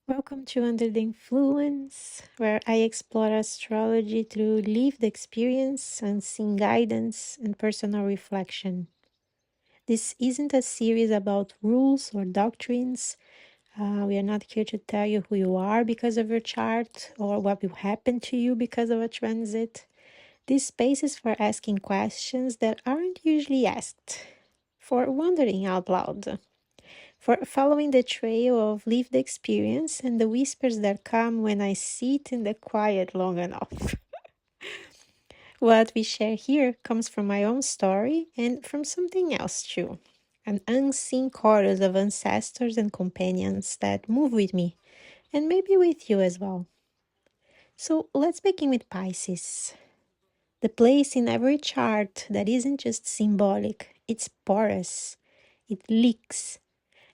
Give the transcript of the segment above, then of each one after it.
Welcome to Under the Influence, where I explore astrology through lived experience, unseen guidance, and personal reflection. This isn't a series about rules or doctrines. We are not here to tell you who you are because of your chart or what will happen to you because of a transit. This space is for asking questions that aren't usually asked, for wondering out loud, for following the trail of lived experience and the whispers that come when I sit in the quiet long enough. What we share here comes from my own story and from something else too. An unseen chorus of ancestors and companions that move with me, and maybe with you as well. So let's begin with Pisces. The place in every chart that isn't just symbolic, it's porous, it leaks,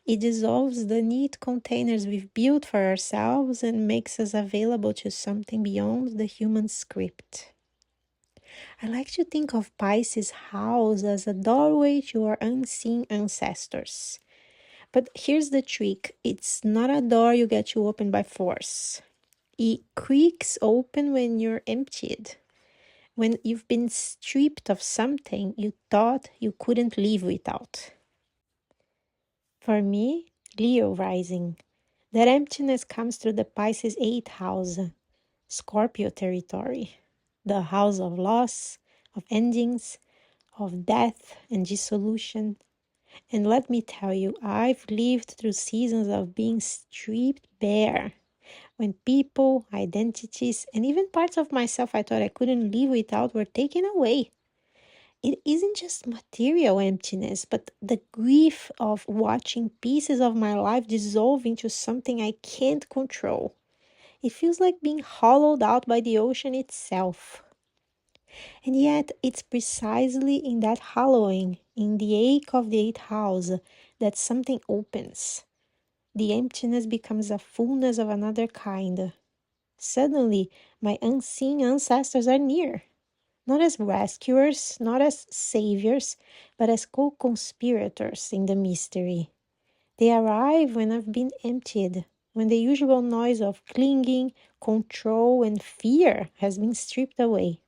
it dissolves the neat containers we've built for ourselves and makes us available to something beyond the human script. I like to think of Pisces' house as a doorway to our unseen ancestors. But here's the trick, it's not a door you get to open by force. It creaks open when you're emptied. When you've been stripped of something you thought you couldn't live without. For me, Leo rising. That emptiness comes through the Pisces 8th house, Scorpio territory, the house of loss, of endings, of death and dissolution. And let me tell you, I've lived through seasons of being stripped bare, when people, identities, and even parts of myself I thought I couldn't live without were taken away. It isn't just material emptiness, but the grief of watching pieces of my life dissolve into something I can't control. It feels like being hollowed out by the ocean itself. And yet, it's precisely in that hollowing, in the ache of the eighth house, that something opens. The emptiness becomes a fullness of another kind. Suddenly, my unseen ancestors are near. Not as rescuers, not as saviors, but as co-conspirators in the mystery. They arrive when I've been emptied, when the usual noise of clinging, control, and fear has been stripped away.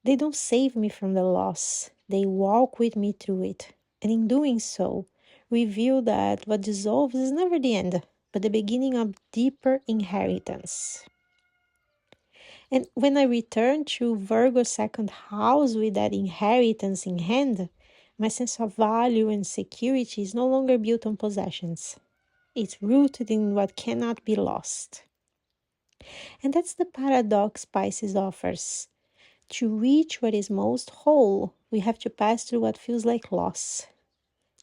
They don't save me from the loss, they walk with me through it, and in doing so, reveal that what dissolves is never the end, but the beginning of deeper inheritance. And when I return to Virgo's second house with that inheritance in hand, my sense of value and security is no longer built on possessions. It's rooted in what cannot be lost. And that's the paradox Pisces offers. To reach what is most whole, we have to pass through what feels like loss.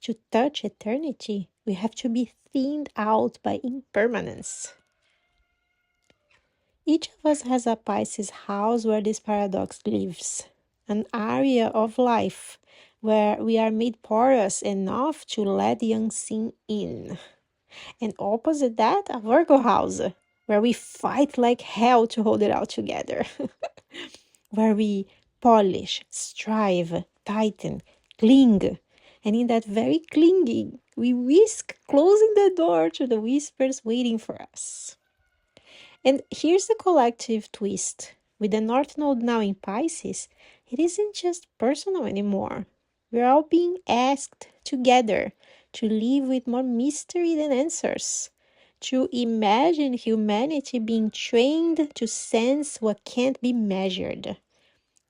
To touch eternity, we have to be thinned out by impermanence. Each of us has a Pisces house where this paradox lives, an area of life where we are made porous enough to let the unseen in. And opposite that, a Virgo house, where we fight like hell to hold it all together, where we polish, strive, tighten, cling. And in that very clinging, we risk closing the door to the whispers waiting for us. And here's the collective twist. With the North Node now in Pisces, it isn't just personal anymore. We're all being asked together to live with more mystery than answers, to imagine humanity being trained to sense what can't be measured,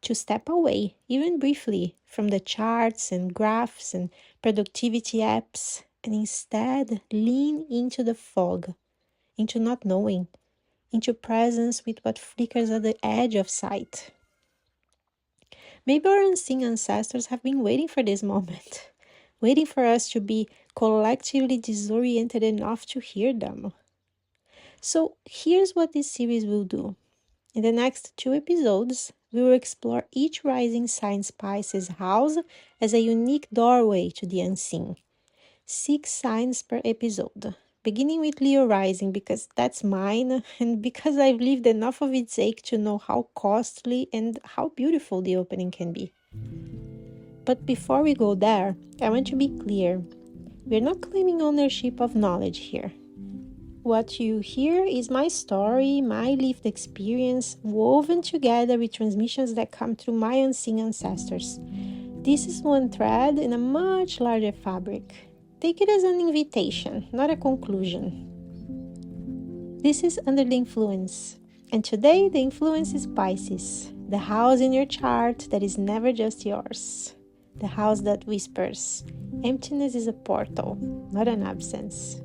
to step away, even briefly, from the charts and graphs and productivity apps, and instead lean into the fog, into not knowing, into presence with what flickers at the edge of sight. Maybe our unseen ancestors have been waiting for this moment, waiting for us to be collectively disoriented enough to hear them. So here's what this series will do. In the next 2 episodes, we will explore each rising sign Pisces house as a unique doorway to the unseen. 6 signs per episode, beginning with Leo rising because that's mine and because I've lived enough of its ache to know how costly and how beautiful the opening can be. But before we go there, I want to be clear. We're not claiming ownership of knowledge here. What you hear is my story, my lived experience, woven together with transmissions that come through my unseen ancestors. This is one thread in a much larger fabric. Take it as an invitation, not a conclusion. This is Under the Influence, and today the influence is Pisces, the house in your chart that is never just yours, the house that whispers, emptiness is a portal, not an absence.